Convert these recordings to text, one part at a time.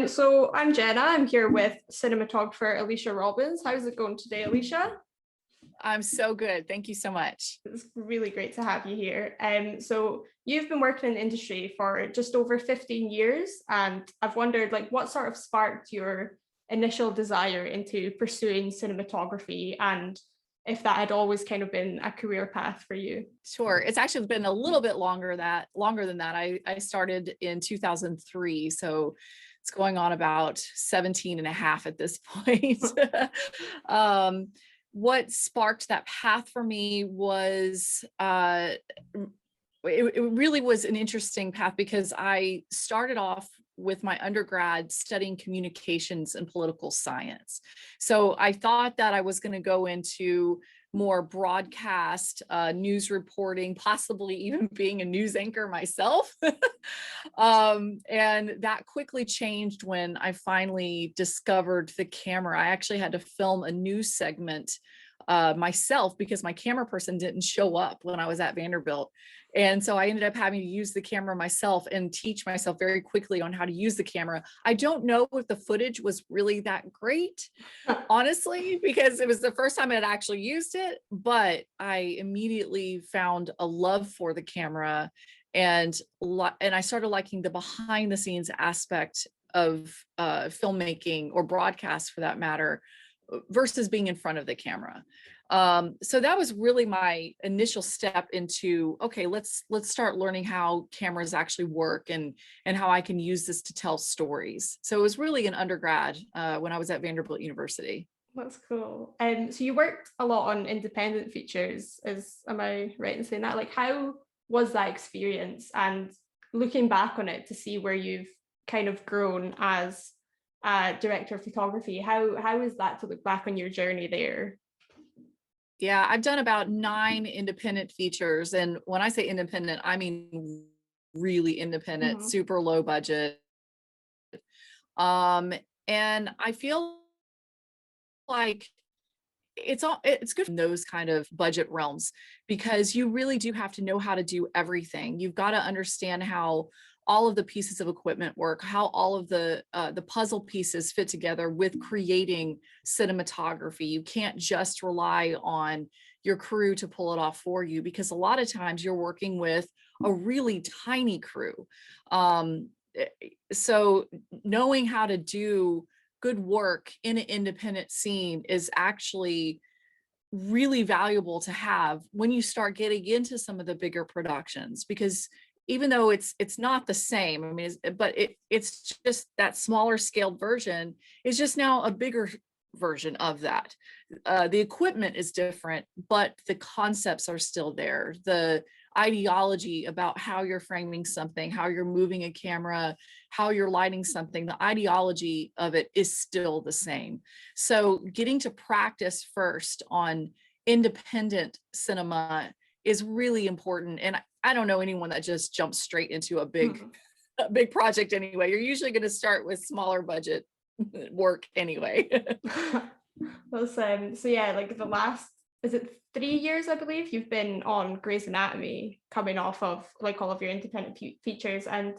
So I'm Jenna. I'm here with cinematographer Alicia Robbins. How's it going today, Alicia? I'm so good. Thank you so much. It's really great to have you here. So you've been working in the industry for just over 15 years, and I've wondered, like, what sort of sparked your initial desire into pursuing cinematography, and if that had always kind of been a career path for you. Sure. It's actually been a little bit longer than that. I started in 2003. So it's going on about 17 and a half at this point. um, what sparked that path for me was it really was an interesting path because I started off with my undergrad studying communications and political science. So I thought that I was going to go into more broadcast news reporting, possibly even being a news anchor myself. And that quickly changed when I finally discovered the camera. I actually had to film a news segment myself because my camera person didn't show up when I was at Vanderbilt. And so I ended up having to use the camera myself and teach myself very quickly on how to use the camera. I don't know if the footage was really that great, honestly, because it was the first time I had actually used it, but I immediately found a love for the camera and I started liking the behind the scenes aspect of filmmaking or broadcast for that matter versus being in front of the camera. So that was really my initial step into, okay, let's start learning how cameras actually work and how I can use this to tell stories. So it was really an undergrad when I was at Vanderbilt University. That's cool. So you worked a lot on independent features, am I right in saying that? Like, how was that experience? And looking back on it to see where you've kind of grown as director of photography, how is that to look back on your journey there? Yeah, I've done about 9 independent features. And when I say independent, I mean really independent, Mm-hmm. super low budget. Um, and I feel like it's good in those kind of budget realms because you really do have to know how to do everything. You've got to understand how all of the pieces of equipment work, how all of the puzzle pieces fit together with creating cinematography. You can't just rely on your crew to pull it off for you because a lot of times you're working with a really tiny crew. So knowing how to do good work in an independent scene is actually really valuable to have when you start getting into some of the bigger productions, because even though it's not the same, I mean, it's just that smaller scaled version is just now a bigger version of that. The equipment is different, but the concepts are still there. The ideology about how you're framing something, how you're moving a camera, how you're lighting something, the ideology of it is still the same. So getting to practice first on independent cinema is really important. And I don't know anyone that just jumps straight into a big project anyway. You're usually going to start with smaller budget work anyway. Well, so yeah, like the last, is it 3 years, I believe, you've been on Grey's Anatomy, coming off of like all of your independent features. And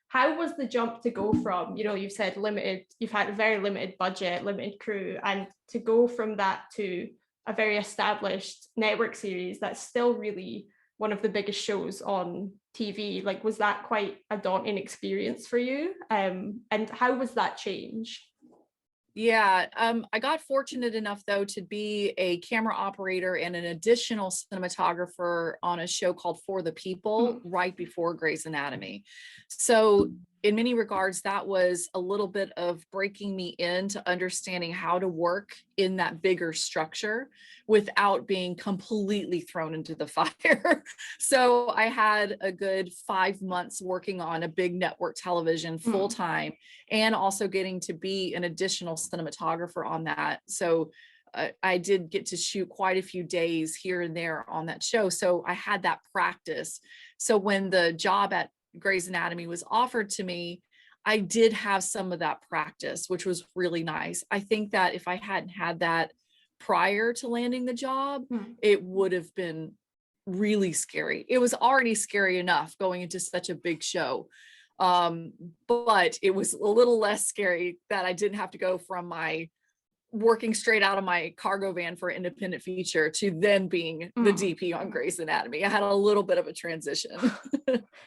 how was the jump to go from, you've said limited, you've had a very limited budget, limited crew, and to go from that to a very established network series that's still really one of the biggest shows on TV? Like, was that quite a daunting experience for you? And how was that change? Yeah, I got fortunate enough though to be a camera operator and an additional cinematographer on a show called For the People right before Grey's Anatomy. So in many regards, that was a little bit of breaking me into understanding how to work in that bigger structure without being completely thrown into the fire. So I had a good 5 months working on a big network television full time and also getting to be an additional cinematographer on that. So I did get to shoot quite a few days here and there on that show. So I had that practice. So when the job at Grey's Anatomy was offered to me, I did have some of that practice, which was really nice. I think that if I hadn't had that prior to landing the job, it would have been really scary. It was already scary enough going into such a big show. But it was a little less scary that I didn't have to go from my working straight out of my cargo van for an independent feature to then being the DP on Grey's Anatomy. I had a little bit of a transition.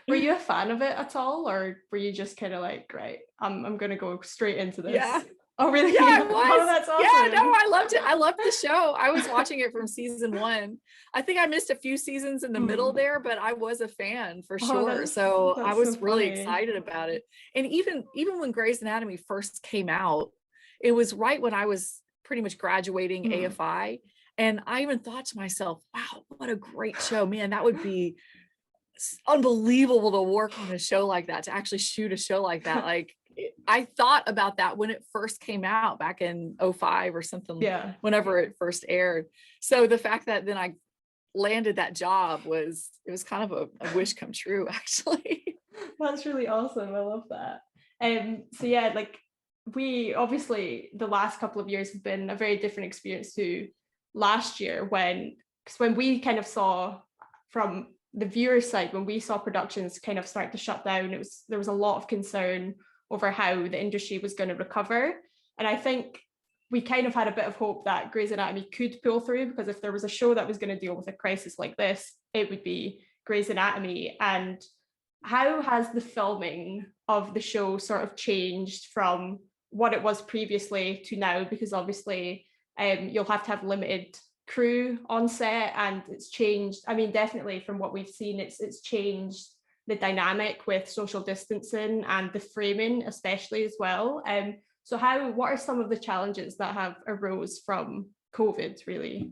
Were you a fan of it at all, or were you just kind of like, right, I'm gonna go straight into this? Yeah. Oh, really? Yeah, I was. Oh, that's awesome. Yeah, no, I loved it. I loved the show. I was watching it from season 1. I think I missed a few seasons in the middle there, but I was a fan for sure. So I was really excited about it. And even when Grey's Anatomy first came out, it was right when I was pretty much graduating AFI. And I even thought to myself, wow, what a great show. Man, that would be unbelievable to work on a show like that, to actually shoot a show like that. Like, I thought about that when it first came out back in 05 or something, whenever it first aired. So the fact that then I landed that job it was kind of a wish come true, actually. That's really awesome. I love that. So yeah, like, we obviously, the last couple of years have been a very different experience to last year, because when we kind of saw from the viewer side, when we saw productions kind of start to shut down, there was a lot of concern over how the industry was going to recover. And I think we kind of had a bit of hope that Grey's Anatomy could pull through, because if there was a show that was going to deal with a crisis like this, it would be Grey's Anatomy. And how has the filming of the show sort of changed from what it was previously to now? Because obviously you'll have to have limited crew on set, and it's changed. I mean, definitely from what we've seen, it's changed the dynamic with social distancing and the framing especially as well. So what are some of the challenges that have arose from COVID, really?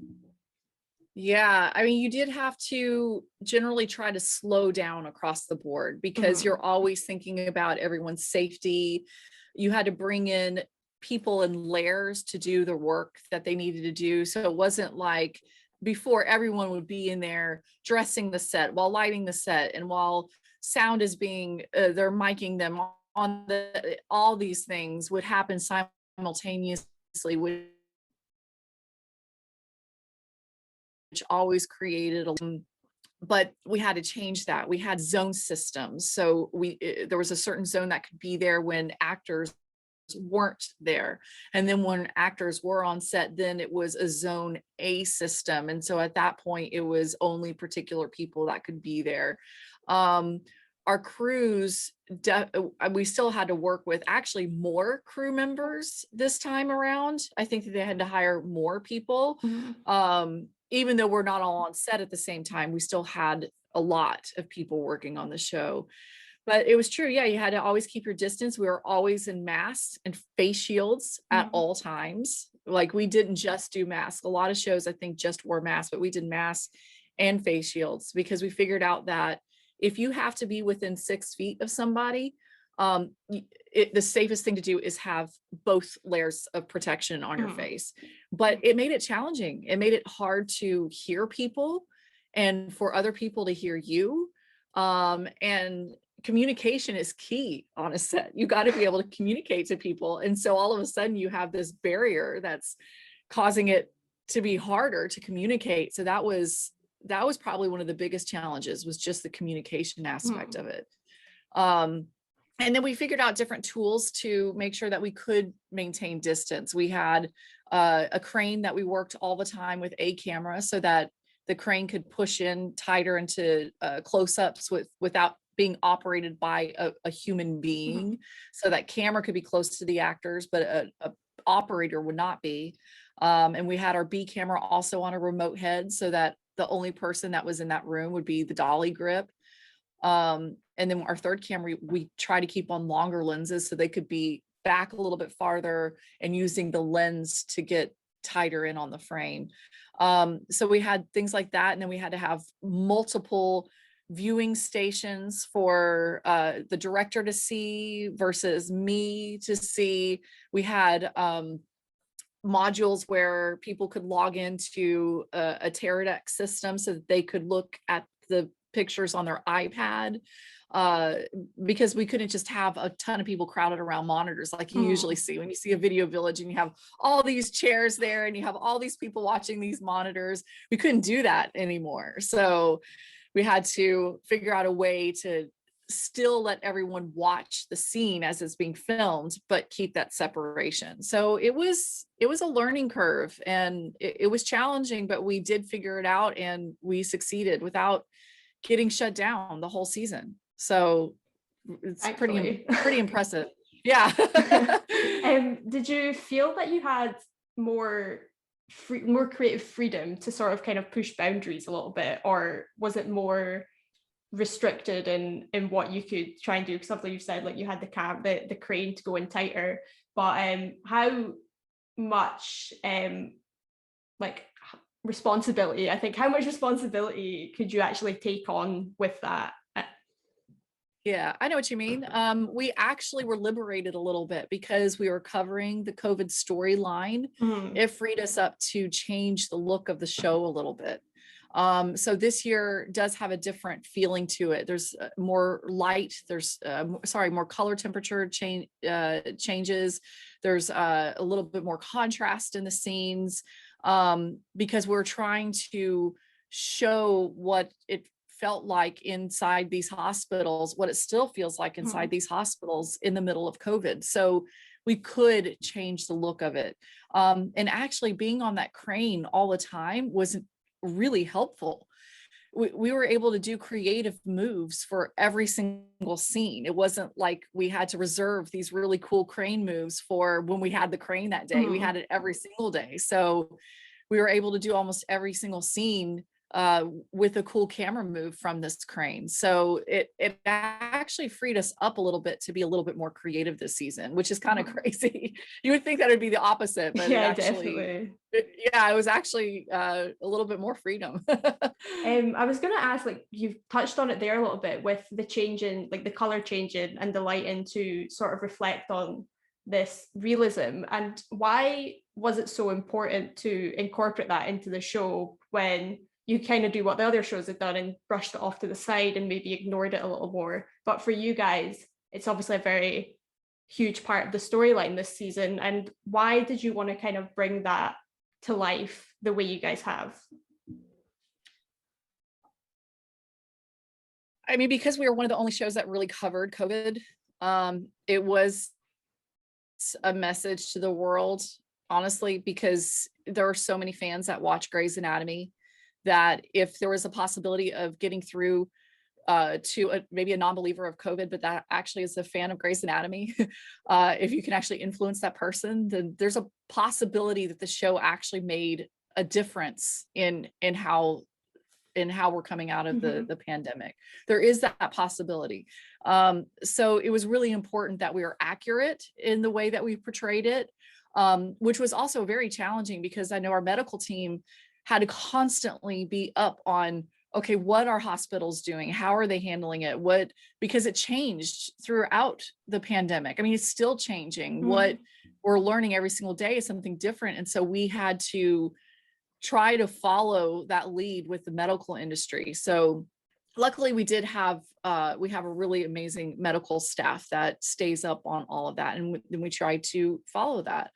Yeah, I mean, you did have to generally try to slow down across the board, because you're always thinking about everyone's safety. You had to bring in people in layers to do the work that they needed to do. So it wasn't like before everyone would be in there dressing the set while lighting the set, and while sound is being, they're miking them on all these things would happen simultaneously, which always created but we had to change that. We had zone systems. So there was a certain zone that could be there when actors weren't there. And then when actors were on set, then it was a zone A system. And so at that point, it was only particular people that could be there. Our crews, we still had to work with actually more crew members this time around. I think that they had to hire more people. Even though we're not all on set at the same time, we still had a lot of people working on the show. But it was true. Yeah, you had to always keep your distance. We were always in masks and face shields at all times. Like, we didn't just do masks. A lot of shows, I think, just wore masks, but we did masks and face shields, because we figured out that if you have to be within 6 feet of somebody, the safest thing to do is have both layers of protection on your face. But it made it challenging. It made it hard to hear people and for other people to hear you. And communication is key on a set. You got to be able to communicate to people. And so all of a sudden you have this barrier that's causing it to be harder to communicate. So that was probably one of the biggest challenges, was just the communication aspect of it. And then we figured out different tools to make sure that we could maintain distance. We had a crane that we worked all the time with a camera, so that the crane could push in tighter into close-ups without being operated by a human being. So that camera could be close to the actors, but a operator would not be. And we had our B camera also on a remote head, so that the only person that was in that room would be the dolly grip. And then our third camera, we try to keep on longer lenses so they could be back a little bit farther and using the lens to get tighter in on the frame. So we had things like that. And then we had to have multiple viewing stations for the director to see versus me to see. We had modules where people could log into a Teradek system so that they could look at the pictures on their iPad, because we couldn't just have a ton of people crowded around monitors like you usually see when you see a video village and you have all these chairs there and you have all these people watching these monitors. We couldn't do that anymore. So we had to figure out a way to still let everyone watch the scene as it's being filmed, but keep that separation. So it was a learning curve, and it was challenging, but we did figure it out, and we succeeded without getting shut down the whole season. So it's Thankfully. pretty impressive. Yeah. Did you feel that you had more more creative freedom to sort of kind of push boundaries a little bit, or was it more restricted in what you could try and do? Because something you've said, like you had the crane to go in tighter, but how much like responsibility, I think, how much responsibility could you actually take on with that? Yeah, I know what you mean. We actually were liberated a little bit because we were covering the COVID storyline. It freed us up to change the look of the show a little bit. So this year does have a different feeling to it. There's more light, there's more color temperature changes. There's a little bit more contrast in the scenes, because we're trying to show what it felt like inside these hospitals, what it still feels like inside these hospitals in the middle of COVID. So we could change the look of it. And actually being on that crane all the time was really helpful. We were able to do creative moves for every single scene. It wasn't like we had to reserve these really cool crane moves for when we had the crane that day. We had it every single day. So we were able to do almost every single scene with a cool camera move from this crane. So it actually freed us up a little bit to be a little bit more creative this season, which is kind of crazy. You would think that would be the opposite, but Yeah, it actually, definitely. it was actually a little bit more freedom. I was going to ask, like you've touched on it there a little bit with the changing, like the color changing and the lighting to sort of reflect on this realism, and why was it so important to incorporate that into the show when you kind of do what the other shows have done and brushed it off to the side and maybe ignored it a little more? But for you guys, it's obviously a very huge part of the storyline this season. And why did you want to kind of bring that to life the way you guys have? I mean, because we were one of the only shows that really covered COVID, it was a message to the world, honestly, because there are so many fans that watch Grey's Anatomy that if there was a possibility of getting through to maybe a non-believer of COVID, but that actually is a fan of Grey's Anatomy, if you can actually influence that person, then there's a possibility that the show actually made a difference in how we're coming out of the pandemic. There is that possibility. So it was really important that we were accurate in the way that we portrayed it, which was also very challenging because I know our medical team had to constantly be up on, okay, what are hospitals doing? How are they handling it? Because it changed throughout the pandemic. I mean, it's still changing. What we're learning every single day is something different. And so we had to try to follow that lead with the medical industry. So luckily we did have, we have a really amazing medical staff that stays up on all of that. And then we try to follow that.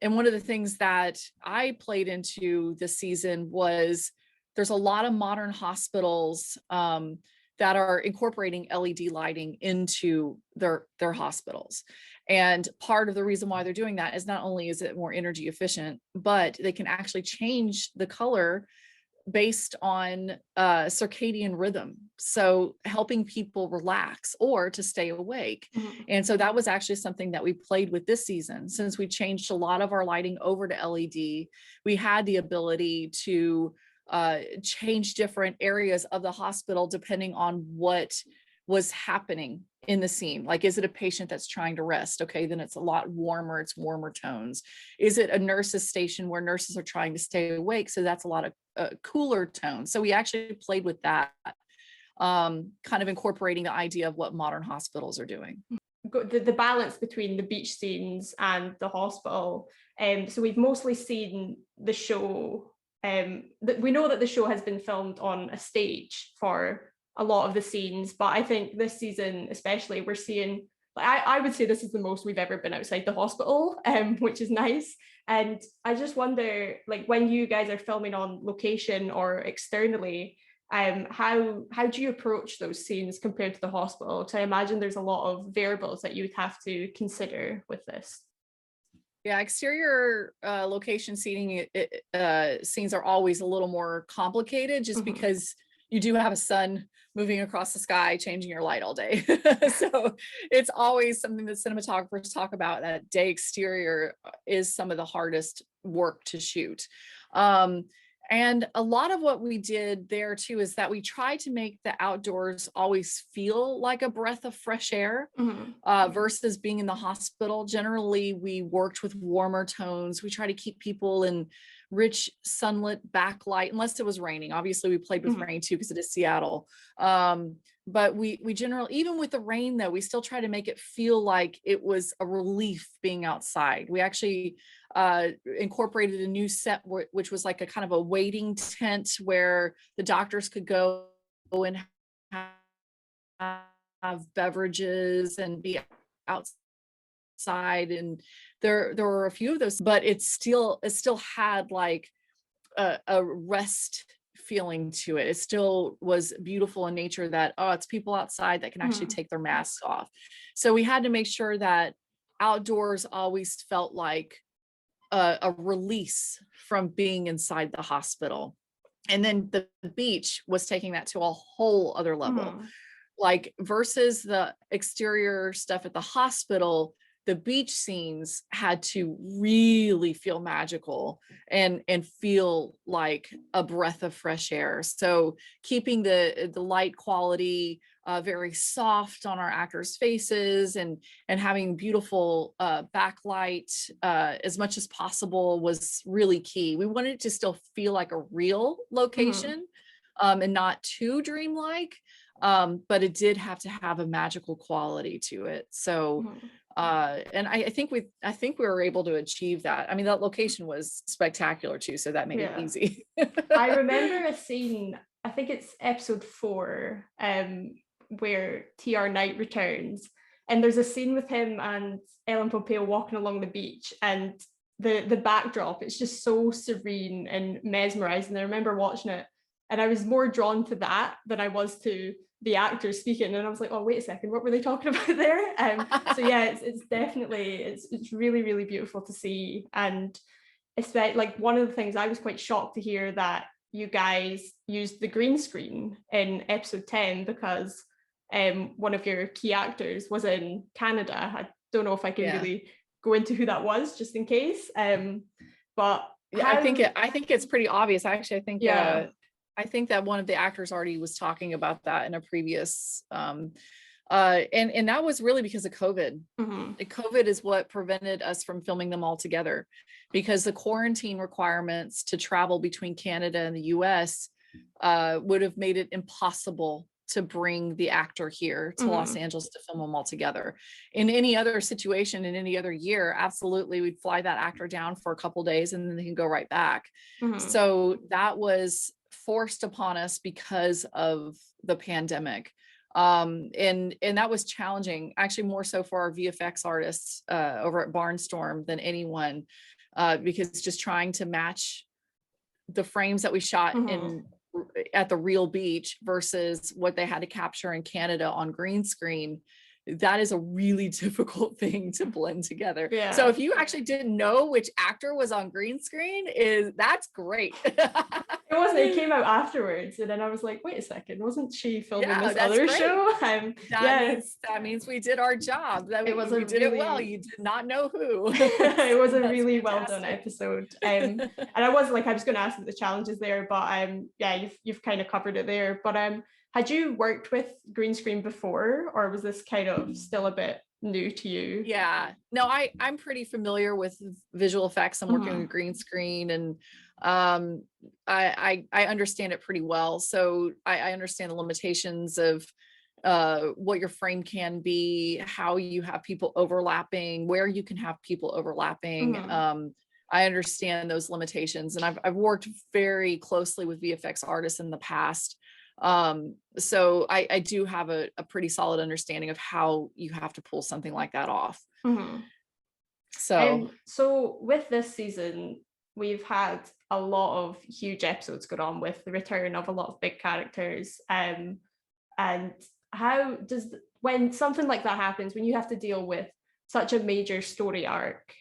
And one of the things that I played into this season was there's a lot of modern hospitals that are incorporating LED lighting into their hospitals. And part of the reason why they're doing that is not only is it more energy efficient, but they can actually change the color based on circadian rhythm. So helping people relax or to stay awake. And so that was actually something that we played with this season. Since we changed a lot of our lighting over to LED, we had the ability to change different areas of the hospital depending on what was happening in the scene. Like, is it a patient that's trying to rest? Okay, then it's a lot warmer, it's warmer tones. Is it a nurse's station where nurses are trying to stay awake? So that's a lot of cooler tones. So we actually played with that, kind of incorporating the idea of what modern hospitals are doing. The balance between the beach scenes and the hospital. So we've mostly seen the show, that we know that the show has been filmed on a stage for a lot of the scenes, but I think this season especially we're seeing, I would say this is the most we've ever been outside the hospital, which is nice. And I just wonder, like, when you guys are filming on location or externally, How do you approach those scenes compared to the hospital? So I imagine there's a lot of variables that you would have to consider with this. Yeah, exterior location seating scenes are always a little more complicated just because you do have a sun moving across the sky, changing your light all day. So it's always something that cinematographers talk about, that day exterior is some of the hardest work to shoot. And a lot of what we did there too is that we tried to make the outdoors always feel like a breath of fresh air versus being in the hospital. Generally, we worked with warmer tones. We try to keep people in rich sunlit backlight, unless it was raining. Obviously, we played with rain too because it is Seattle. But we generally, even with the rain though, we still try to make it feel like it was a relief being outside. We actually incorporated a new set which was like a kind of a waiting tent where the doctors could go and have beverages and be outside, and there were a few of those, but it still had like a rest feeling to it. It still was beautiful in nature, that it's people outside that can actually take their masks off. So we had to make sure that outdoors always felt like a release from being inside the hospital. And then the beach was taking that to a whole other level. Like versus the exterior stuff at the hospital, the beach scenes had to really feel magical and feel like a breath of fresh air. So keeping the light quality very soft on our actors' faces, and having beautiful backlight as much as possible was really key. We wanted it to still feel like a real location and not too dreamlike, but it did have to have a magical quality to it. So and I think we were able to achieve that. I mean, that location was spectacular too, so that made it easy. I remember a scene, I think it's episode 4, where TR Knight returns, and there's a scene with him and Ellen Pompeo walking along the beach, and the backdrop, it's just so serene and mesmerizing. I remember watching it and I was more drawn to that than I was to the actors speaking, and I was like, oh, wait a second, what were they talking about there? So yeah, it's definitely, it's really, really beautiful to see. And especially, like, one of the things I was quite shocked to hear that you guys used the green screen in episode 10, because one of your key actors was in Canada. I don't know if I can really go into who that was, just in case. But yeah, I think it's pretty obvious. Actually, I think that one of the actors already was talking about that in a previous and that was really because of COVID. COVID is what prevented us from filming them all together, because the quarantine requirements to travel between Canada and the US would have made it impossible to bring the actor here to Los Angeles to film them all together. In any other situation, in any other year, absolutely, we'd fly that actor down for a couple days and then they can go right back. So that was forced upon us because of the pandemic. And that was challenging, actually more so for our VFX artists over at Barnstorm than anyone, because just trying to match the frames that we shot at the real beach versus what they had to capture in Canada on green screen, that is a really difficult thing to blend together. So if you actually didn't know which actor was on green screen, that's great. It came out afterwards, and then I was like, wait a second, wasn't she filming this other show? That means we did our job. We did it well. You did not know who. It was a really well done episode. And I was going to ask the challenges there, but you've kind of covered it there. But had you worked with green screen before, or was this kind of still a bit new to you? Yeah, no, I'm pretty familiar with visual effects. I'm working with green screen, and I understand it pretty well. So I understand the limitations of what your frame can be, how you have people overlapping, where you can have people overlapping. I understand those limitations, and I've worked very closely with VFX artists in the past. So I do have a pretty solid understanding of how you have to pull something like that off. So with this season, we've had a lot of huge episodes going on with the return of a lot of big characters. And how does, when something like that happens, when you have to deal with such a major story arc,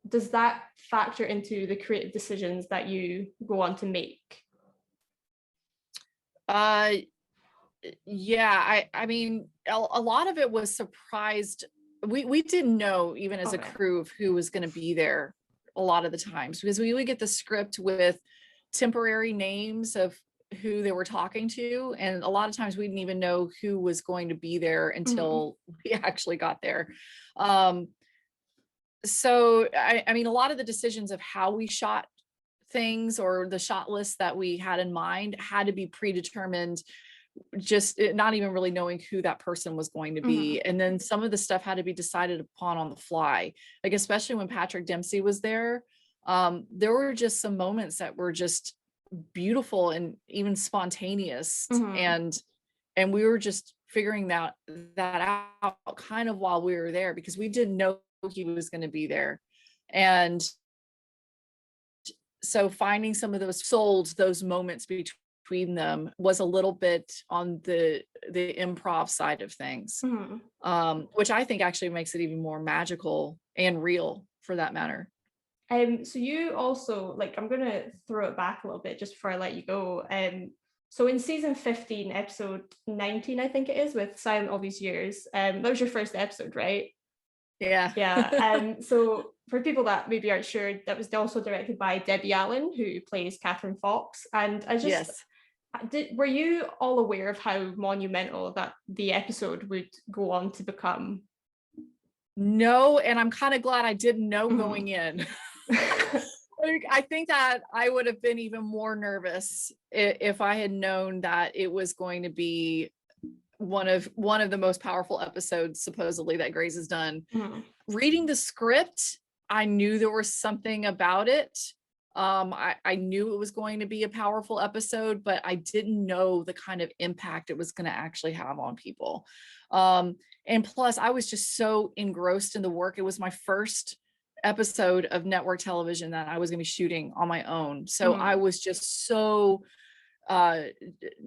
does that factor into the creative decisions that you go on to make? Uh, yeah, I mean, a lot of it was surprised. We didn't know, even as a Okay. crew, of who was going to be there a lot of the times, because we would get the script with temporary names of who they were talking to, and a lot of times we didn't even know who was going to be there until we actually got there. So I mean, a lot of the decisions of how we shot things, or the shot list that we had in mind, had to be predetermined, just not even really knowing who that person was going to be. And then some of the stuff had to be decided upon on the fly, like especially when Patrick Dempsey was there. There were just some moments that were just beautiful and even spontaneous, and we were just figuring that out kind of while we were there, because we didn't know he was going to be there. And so finding some of those moments between them was a little bit on the improv side of things, which I think actually makes it even more magical and real, for that matter. So you also, like, I'm going to throw it back a little bit just before I let you go. So in season 15, episode 19, I think it is, with Silent All These Years, that was your first episode, right? Yeah. Yeah. So for people that maybe aren't sure, that was also directed by Debbie Allen, who plays Catherine Fox. And I just, were you all aware of how monumental that the episode would go on to become? No, and I'm kind of glad I didn't know going in. I think that I would have been even more nervous if I had known that it was going to be one of the most powerful episodes supposedly that Grey's has done. Reading the script, I knew there was something about it. I knew it was going to be a powerful episode, but I didn't know the kind of impact it was going to actually have on people. And plus, I was just so engrossed in the work. It was my first episode of network television that I was going to be shooting on my own. So I was just so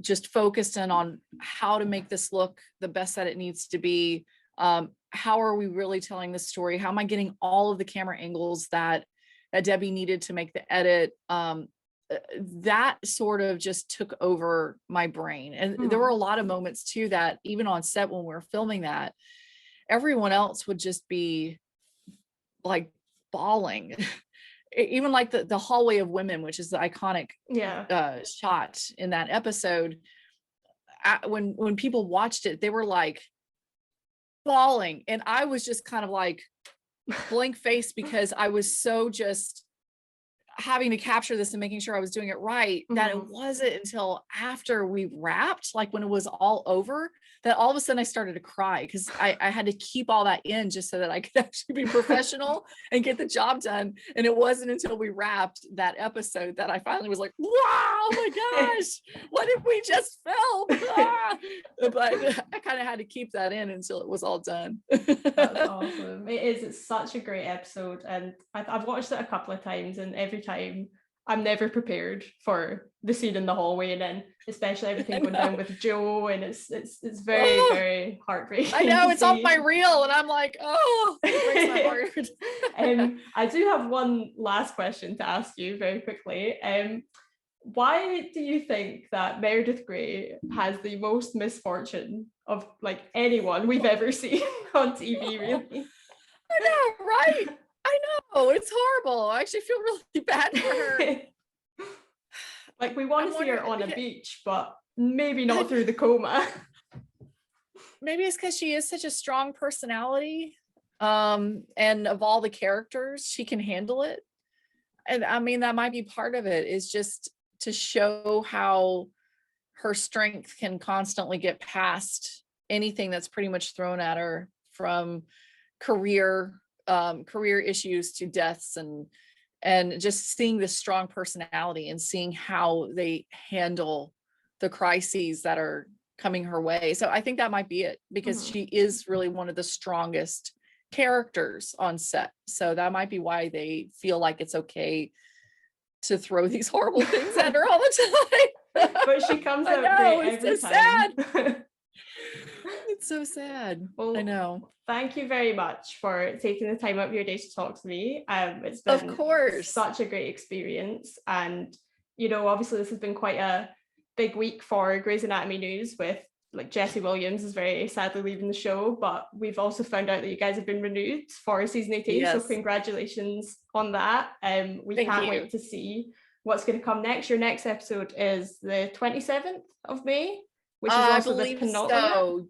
just focused in on how to make this look the best that it needs to be. How are we really telling this story? How am I getting all of the camera angles that Debbie needed to make the edit? That sort of just took over my brain. And there were a lot of moments too that even on set when we were filming that, everyone else would just be like bawling. Even like the hallway of women, which is the iconic shot in that episode. When people watched it, they were like bawling, and I was just kind of like blank face, because I was so just having to capture this and making sure I was doing it right, that it wasn't until after we wrapped, like when it was all over, that all of a sudden I started to cry, because I had to keep all that in just so that I could actually be professional and get the job done. And it wasn't until we wrapped that episode that I finally was like, wow, oh my gosh, what did we just film? But I kind of had to keep that in until it was all done. That's awesome. It's such a great episode, and I've watched it a couple of times, and every time I'm never prepared for the scene in the hallway, and then especially everything going down with Joe, and it's very very heartbreaking. I know, it's on my reel, and I'm like, oh, it breaks my heart. I do have one last question to ask you very quickly. Why do you think that Meredith Grey has the most misfortune of like anyone we've ever seen on TV, really? I know, right? I know, it's horrible. I actually feel really bad for her. Like, we want to see her on a beach, but maybe not through the coma. Maybe it's because she is such a strong personality, and of all the characters, she can handle it. And I mean, that might be part of it, is just to show how her strength can constantly get past anything that's pretty much thrown at her, from career issues to deaths, and just seeing this strong personality and seeing how they handle the crises that are coming her way. So I think that might be it, because she is really one of the strongest characters on set. So that might be why they feel like it's okay to throw these horrible things at her all the time. But she comes I out know, great it's every so time. sad. It's so sad. Well, I know. thank you very much for taking the time out of your day to talk to me. It's Of been course. such a great experience. And, you know, obviously this has been quite a big week for Grey's Anatomy news with like Jesse Williams is very sadly leaving the show, but we've also found out that you guys have been renewed for season 18. Yes. So congratulations on that. We Thank can't you. wait to see what's going to come next. Your next episode is the 27th of May, which is also the penultimate. So.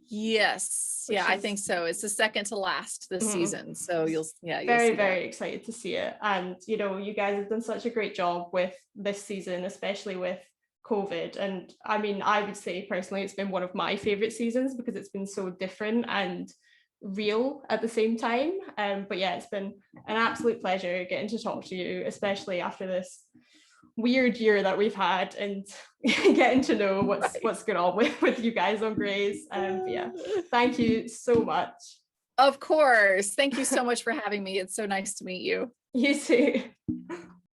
Yes. Yeah, I think so. It's the second to last this season. So you'll see very excited to see it. And, you know, you guys have done such a great job with this season, especially with COVID. And I mean, I would say personally, it's been one of my favorite seasons because it's been so different and real at the same time. But yeah, it's been an absolute pleasure getting to talk to you, especially after this weird year that we've had and getting to know what's going on with you guys on Grey's. But yeah, thank you so much. Of course. Thank you so much for having me. It's so nice to meet you. You too.